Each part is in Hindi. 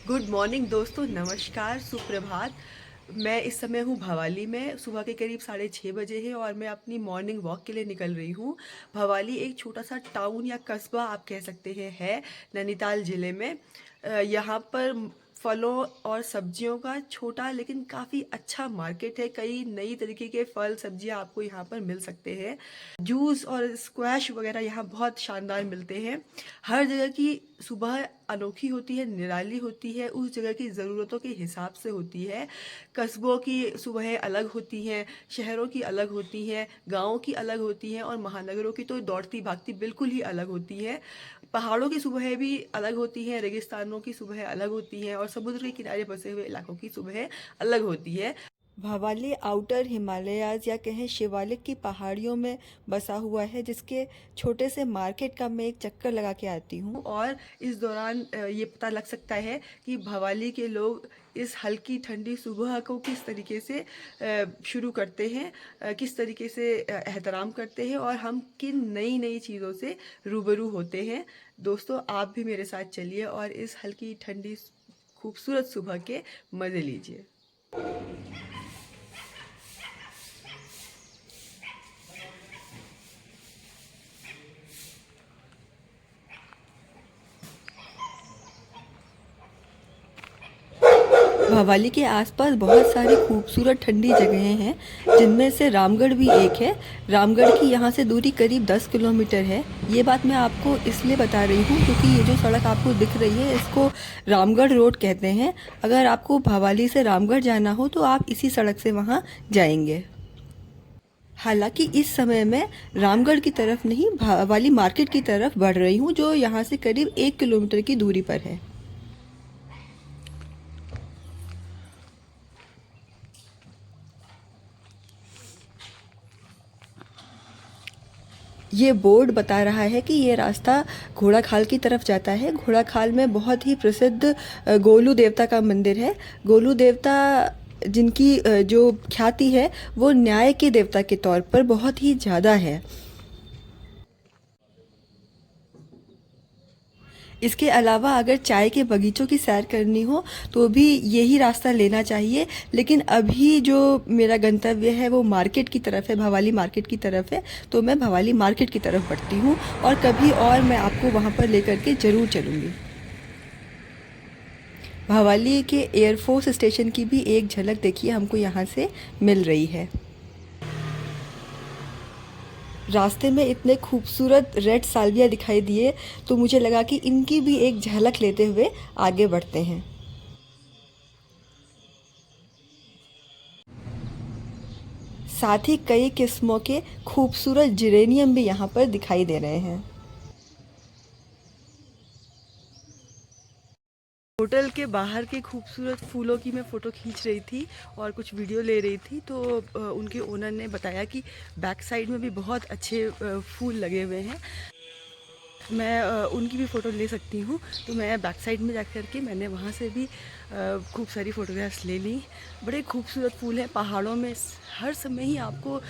गुड मॉर्निंग दोस्तों, नमस्कार, सुप्रभात। मैं इस समय हूँ भवाली में। सुबह के करीब 6:30 बजे है और मैं अपनी मॉर्निंग वॉक के लिए निकल रही हूँ। भवाली एक छोटा सा टाउन या कस्बा आप कह सकते हैं है नैनीताल ज़िले में। यहाँ पर फलों और सब्जियों का छोटा लेकिन काफ़ी अच्छा मार्केट है। कई नई तरीके के फल सब्जियाँ आपको यहाँ पर मिल सकते हैं। जूस और स्क्वैश वगैरह यहाँ बहुत शानदार मिलते हैं। हर जगह की सुबह अनोखी होती है, निराली होती है, उस जगह की ज़रूरतों के हिसाब से होती है। कस्बों की सुबहें अलग होती हैं, शहरों की अलग होती हैं, गाँवों की अलग होती हैं और महानगरों की तो दौड़ती भागती बिल्कुल ही अलग होती है। पहाड़ों की सुबहें भी अलग होती हैं, रेगिस्तानों की सुबहें अलग होती हैं और समुद्र के किनारे बसे हुए इलाकों की सुबहें अलग होती है। भवाली आउटर हिमालयाज़ या कहें शिवालिक की पहाड़ियों में बसा हुआ है, जिसके छोटे से मार्केट का मैं एक चक्कर लगा के आती हूँ और इस दौरान ये पता लग सकता है कि भवाली के लोग इस हल्की ठंडी सुबह को किस तरीके से शुरू करते हैं, किस तरीके से एहतराम करते हैं और हम किन नई नई चीज़ों से रूबरू होते हैं। दोस्तों, आप भी मेरे साथ चलिए और इस हल्की ठंडी खूबसूरत सुबह के मज़े लीजिए। भवाली के आसपास बहुत सारी खूबसूरत ठंडी जगहें हैं, जिनमें से रामगढ़ भी एक है। रामगढ़ की यहाँ से दूरी करीब 10 किलोमीटर है। ये बात मैं आपको इसलिए बता रही हूँ क्योंकि ये जो सड़क आपको दिख रही है, इसको रामगढ़ रोड कहते हैं। अगर आपको भवाली से रामगढ़ जाना हो तो आप इसी सड़क से वहाँ जाएंगे। हालांकि इस समय मैं रामगढ़ की तरफ नहीं, भवाली मार्केट की तरफ बढ़ रही हूँ, जो यहाँ से करीब 1 किलोमीटर की दूरी पर है। ये बोर्ड बता रहा है कि ये रास्ता घोड़ा खाल की तरफ जाता है। घोड़ा खाल में बहुत ही प्रसिद्ध गोलू देवता का मंदिर है। गोलू देवता जिनकी जो ख्याति है वो न्याय के देवता के तौर पर बहुत ही ज़्यादा है। इसके अलावा अगर चाय के बगीचों की सैर करनी हो तो भी यही रास्ता लेना चाहिए, लेकिन अभी जो मेरा गंतव्य है वो मार्केट की तरफ है, भवाली मार्केट की तरफ है, तो मैं भवाली मार्केट की तरफ बढ़ती हूँ और कभी और मैं आपको वहाँ पर लेकर के ज़रूर चलूँगी। भवाली के एयरफोर्स स्टेशन की भी एक झलक देखिए हमको यहाँ से मिल रही है। रास्ते में इतने खूबसूरत रेड साल्विया दिखाई दिए तो मुझे लगा कि इनकी भी एक झलक लेते हुए आगे बढ़ते हैं। साथ ही कई किस्मों के खूबसूरत जिरेनियम भी यहाँ पर दिखाई दे रहे हैं। होटल के बाहर के खूबसूरत फूलों की मैं फ़ोटो खींच रही थी और कुछ वीडियो ले रही थी, तो उनके ओनर ने बताया कि बैक साइड में भी बहुत अच्छे फूल लगे हुए हैं। मैं उनकी भी फ़ोटो ले सकती हूँ, तो मैं बैक साइड में जा कर के मैंने वहाँ से भी खूब सारी फ़ोटोग्राफ्स ले ली। बड़े खूबसूरत फूल हैं। पहाड़ों में हर समय ही आपको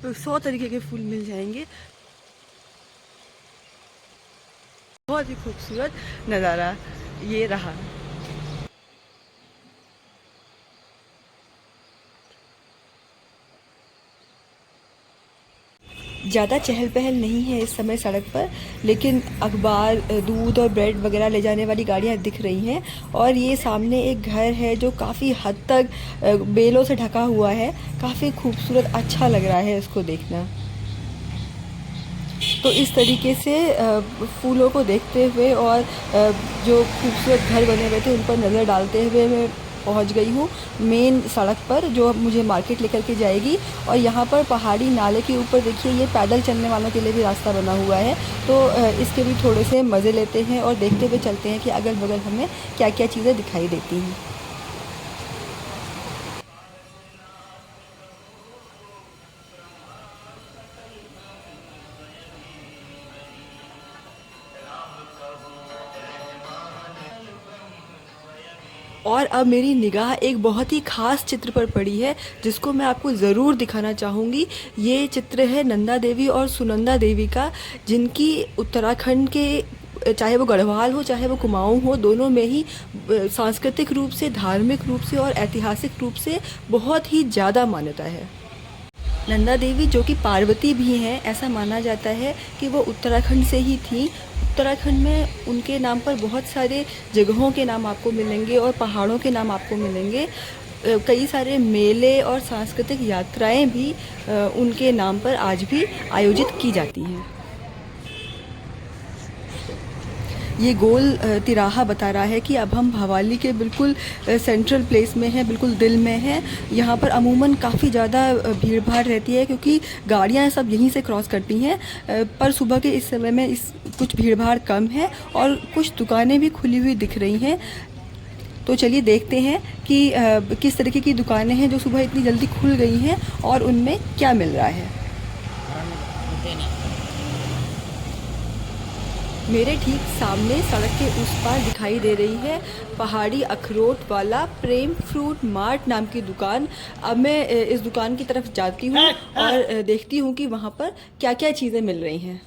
100 तरीके के फूल मिल जाएंगे। बहुत ही खूबसूरत नज़ारा ये रहा। ज़्यादा चहल पहल नहीं है इस समय सड़क पर, लेकिन अखबार, दूध और ब्रेड वगैरह ले जाने वाली गाड़ियाँ दिख रही हैं और ये सामने एक घर है जो काफ़ी हद तक बेलों से ढका हुआ है। काफ़ी खूबसूरत, अच्छा लग रहा है इसको देखना। तो इस तरीके से फूलों को देखते हुए और जो खूबसूरत घर बने हुए थे उन पर नज़र डालते हुए मैं पहुंच गई हूँ मेन सड़क पर, जो मुझे मार्केट लेकर के जाएगी। और यहाँ पर पहाड़ी नाले के ऊपर देखिए ये पैदल चलने वालों के लिए भी रास्ता बना हुआ है, तो इसके भी थोड़े से मज़े लेते हैं और देखते हुए चलते हैं कि अगल बगल हमें क्या क्या चीज़ें दिखाई देती हैं। और अब मेरी निगाह एक बहुत ही ख़ास चित्र पर पड़ी है, जिसको मैं आपको ज़रूर दिखाना चाहूँगी। ये चित्र है नंदा देवी और सुनंदा देवी का, जिनकी उत्तराखंड के चाहे वो गढ़वाल हो चाहे वो कुमाऊँ हो, दोनों में ही सांस्कृतिक रूप से, धार्मिक रूप से और ऐतिहासिक रूप से बहुत ही ज़्यादा मान्यता है। नंदा देवी जो कि पार्वती भी हैं, ऐसा माना जाता है कि वो उत्तराखंड से ही थी। उत्तराखंड में उनके नाम पर बहुत सारे जगहों के नाम आपको मिलेंगे और पहाड़ों के नाम आपको मिलेंगे। कई सारे मेले और सांस्कृतिक यात्राएं भी उनके नाम पर आज भी आयोजित की जाती हैं। ये गोल तिराहा बता रहा है कि अब हम भवाली के बिल्कुल सेंट्रल प्लेस में हैं, बिल्कुल दिल में हैं। यहाँ पर अमूमन काफ़ी ज़्यादा भीड़ भाड़ रहती है क्योंकि गाड़ियाँ सब यहीं से क्रॉस करती हैं। पर सुबह के इस समय में कुछ भीड़ भाड़ कम है और कुछ दुकानें भी खुली हुई दिख रही हैं। तो चलिए देखते हैं कि किस तरीके की दुकानें हैं जो सुबह इतनी जल्दी खुल गई हैं और उनमें क्या मिल रहा है। मेरे ठीक सामने सड़क के उस पार दिखाई दे रही है पहाड़ी अखरोट वाला प्रेम फ्रूट मार्ट नाम की दुकान। अब मैं इस दुकान की तरफ जाती हूँ और देखती हूँ कि वहाँ पर क्या क्या चीज़ें मिल रही हैं।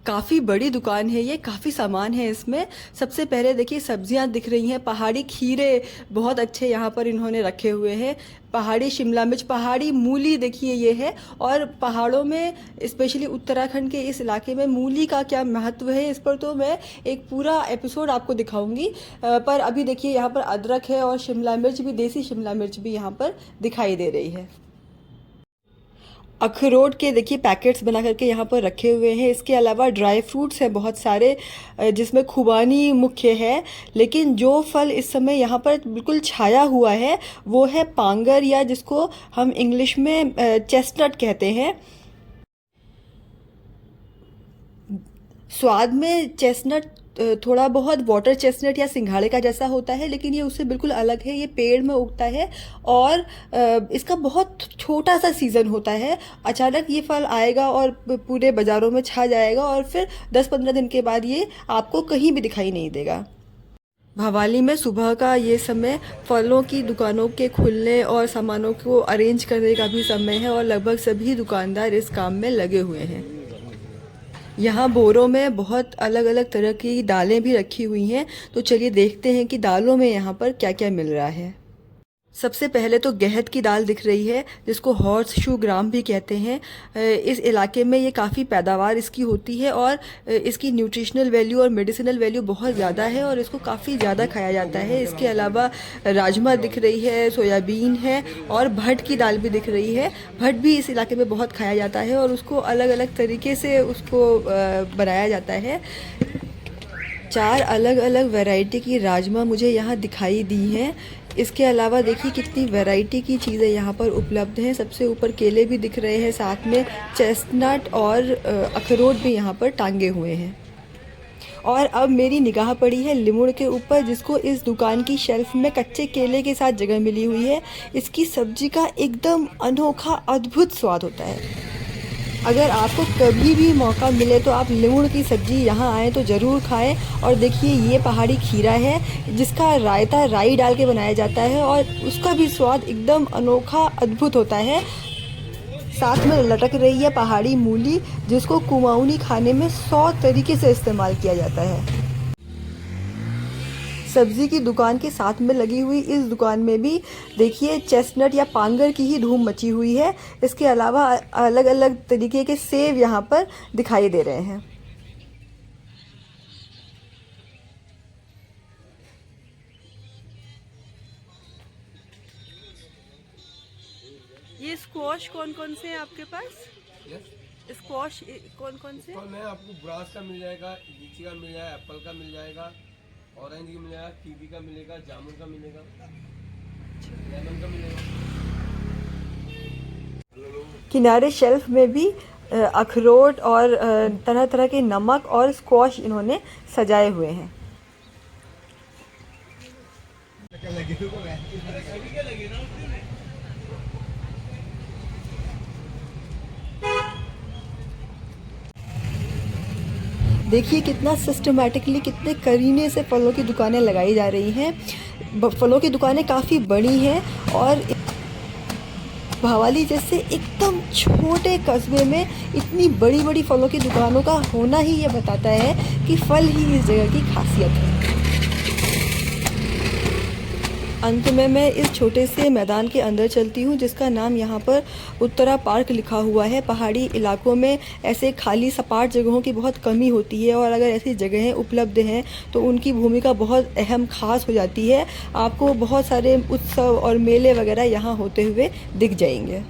काफ़ी बड़ी दुकान है ये, काफ़ी सामान है इसमें। सबसे पहले देखिए सब्जियां दिख रही हैं। पहाड़ी खीरे बहुत अच्छे यहाँ पर इन्होंने रखे हुए हैं। पहाड़ी शिमला मिर्च, पहाड़ी मूली देखिए ये है। और पहाड़ों में स्पेशली उत्तराखंड के इस इलाके में मूली का क्या महत्व है इस पर तो मैं एक पूरा एपिसोड आपको दिखाऊंगी। पर अभी देखिए यहाँ पर अदरक है और शिमला मिर्च भी, देसी शिमला मिर्च भी यहाँ पर दिखाई दे रही है। अखरोट के देखिए पैकेट्स बना करके यहाँ पर रखे हुए हैं। इसके अलावा ड्राई फ्रूट्स हैं बहुत सारे, जिसमें खुबानी मुख्य है। लेकिन जो फल इस समय यहाँ पर बिल्कुल छाया हुआ है वो है पांगर, या जिसको हम इंग्लिश में चेस्टनट कहते हैं। स्वाद में चेस्टनट थोड़ा बहुत वाटर चेस्टनट या सिंघाड़े का जैसा होता है, लेकिन ये उससे बिल्कुल अलग है। ये पेड़ में उगता है और इसका बहुत छोटा सा सीज़न होता है। अचानक ये फल आएगा और पूरे बाज़ारों में छा जाएगा और फिर 10-15 दिन के बाद ये आपको कहीं भी दिखाई नहीं देगा। भवाली में सुबह का ये समय फलों की दुकानों के खुलने और सामानों को अरेंज करने का भी समय है और लगभग सभी दुकानदार इस काम में लगे हुए हैं। यहाँ बोरों में बहुत अलग अलग तरह की दालें भी रखी हुई हैं। तो चलिए देखते हैं कि दालों में यहाँ पर क्या क्या मिल रहा है। सबसे पहले तो गहत की दाल दिख रही है, जिसको हॉर्स शू ग्राम भी कहते हैं। इस इलाके में ये काफ़ी पैदावार इसकी होती है और इसकी न्यूट्रिशनल वैल्यू और मेडिसिनल वैल्यू बहुत ज़्यादा है और इसको काफ़ी ज़्यादा खाया जाता है। इसके अलावा राजमा दिख रही है, सोयाबीन है और भट की दाल भी दिख रही है। भट भी इस इलाके में बहुत खाया जाता है और उसको अलग अलग तरीके से उसको बनाया जाता है। 4 अलग अलग वैरायटी की राजमा मुझे यहाँ दिखाई दी हैं। इसके अलावा देखिए कितनी वैरायटी की चीज़ें यहाँ पर उपलब्ध हैं। सबसे ऊपर केले भी दिख रहे हैं, साथ में चेस्टनट और अखरोट भी यहाँ पर टांगे हुए हैं। और अब मेरी निगाह पड़ी है लिमुड़ के ऊपर, जिसको इस दुकान की शेल्फ में कच्चे केले के साथ जगह मिली हुई है। इसकी सब्जी का एकदम अनोखा अद्भुत स्वाद होता है। अगर आपको कभी भी मौका मिले तो आप लिमुड़ की सब्ज़ी यहाँ आएँ तो ज़रूर खाएं। और देखिए ये पहाड़ी खीरा है जिसका रायता राई डाल के बनाया जाता है और उसका भी स्वाद एकदम अनोखा अद्भुत होता है। साथ में लटक रही है पहाड़ी मूली, जिसको कुमाऊनी खाने में 100 तरीके से इस्तेमाल किया जाता है। सब्ज़ी की दुकान के साथ में लगी हुई इस दुकान में भी देखिए चेस्टनट या पांगर की ही धूम मची हुई है। इसके अलावा अलग अलग तरीके के सेब यहाँ पर दिखाई दे रहे हैं। ये स्क्वॉश कौन कौन से हैं आपके पास? स्क्वॉश कौन कौन से? फल में आपको ब्रास का मिल जाएगा, लीची का मिल जाएगा, एप्पल का मिल जाएगा, ऑरेंज का मिलेगा, कीवी का मिलेगा, जामुन का मिलेगा, लेमन का मिलेगा। किनारे शेल्फ में भी अखरोट और तरह तरह के नमक और स्क्वॉश इन्होंने सजाए हुए हैं। देखिए कितना सिस्टमैटिकली, कितने करीने से फलों की दुकानें लगाई जा रही हैं। फलों की दुकानें काफ़ी बड़ी हैं और भवाली जैसे एकदम छोटे कस्बे में इतनी बड़ी बड़ी फलों की दुकानों का होना ही ये बताता है कि फल ही इस जगह की खासियत है। अंत में मैं इस छोटे से मैदान के अंदर चलती हूँ जिसका नाम यहाँ पर उत्तरा पार्क लिखा हुआ है। पहाड़ी इलाकों में ऐसे खाली सपाट जगहों की बहुत कमी होती है और अगर ऐसी जगहें उपलब्ध हैं तो उनकी भूमिका बहुत अहम खास हो जाती है। आपको बहुत सारे उत्सव और मेले वगैरह यहाँ होते हुए दिख जाएंगे।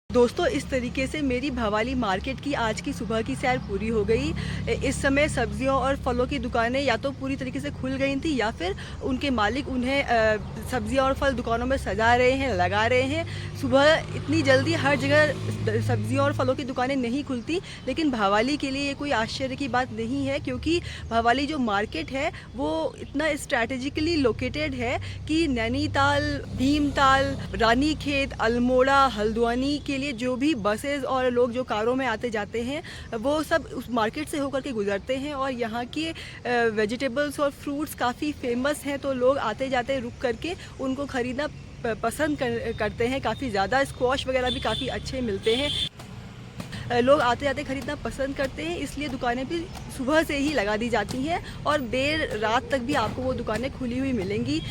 दोस्तों, इस तरीके से मेरी भवाली मार्केट की आज की सुबह की सैर पूरी हो गई। इस समय सब्जियों और फलों की दुकानें या तो पूरी तरीके से खुल गई थी या फिर उनके मालिक उन्हें सब्जियां और फल दुकानों में सजा रहे हैं, लगा रहे हैं। सुबह इतनी जल्दी हर जगह सब्जियों और फलों की दुकानें नहीं खुलती, लेकिन भवाली के लिए ये कोई आश्चर्य की बात नहीं है क्योंकि भवाली जो मार्केट है वो इतना स्ट्रैटेजिकली लोकेटेड है कि नैनीताल, भीमताल, रानीखेत, अल्मोड़ा, हल्द्वानी के लिए जो भी बसेस और लोग जो कारों में आते जाते हैं वो सब उस मार्केट से होकर के गुजरते हैं और यहाँ के वेजिटेबल्स और फ्रूट्स काफ़ी फेमस हैं, तो लोग आते जाते रुक करके उनको ख़रीदना पसंद करते हैं। काफ़ी ज़्यादा स्क्वॉश वगैरह भी काफ़ी अच्छे मिलते हैं, लोग आते जाते ख़रीदना पसंद करते हैं, इसलिए दुकानें भी सुबह से ही लगा दी जाती हैं और देर रात तक भी आपको वो दुकानें खुली हुई मिलेंगी।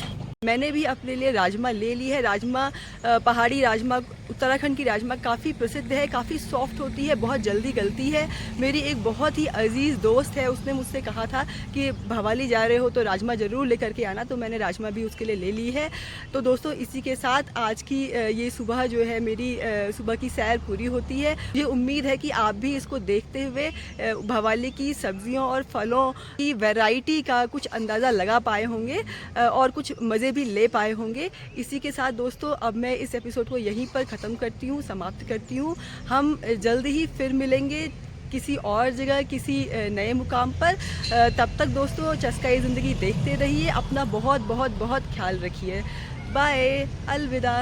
मैंने भी अपने लिए राजमा ले ली है। राजमा, पहाड़ी राजमा, उत्तराखंड की राजमा काफ़ी प्रसिद्ध है, काफ़ी सॉफ्ट होती है, बहुत जल्दी गलती है। मेरी एक बहुत ही अजीज़ दोस्त है, उसने मुझसे कहा था कि भवाली जा रहे हो तो राजमा ज़रूर लेकर के आना, तो मैंने राजमा भी उसके लिए ले ली है। तो दोस्तों, इसी के साथ आज की ये सुबह जो है मेरी सुबह की सैर पूरी होती है। ये उम्मीद है कि आप भी इसको देखते हुए भवाली की सब्जियों और फलों की वैरायटी का कुछ अंदाज़ा लगा पाए होंगे और कुछ मज़े भी ले पाए होंगे। इसी के साथ दोस्तों, अब मैं इस एपिसोड को यहीं पर ख़त्म करती हूँ, समाप्त करती हूँ। हम जल्द ही फिर मिलेंगे किसी और जगह, किसी नए मुकाम पर। तब तक दोस्तों, चस्का ज़िंदगी देखते रहिए, अपना बहुत बहुत बहुत ख्याल रखिए। बाय, अलविदा।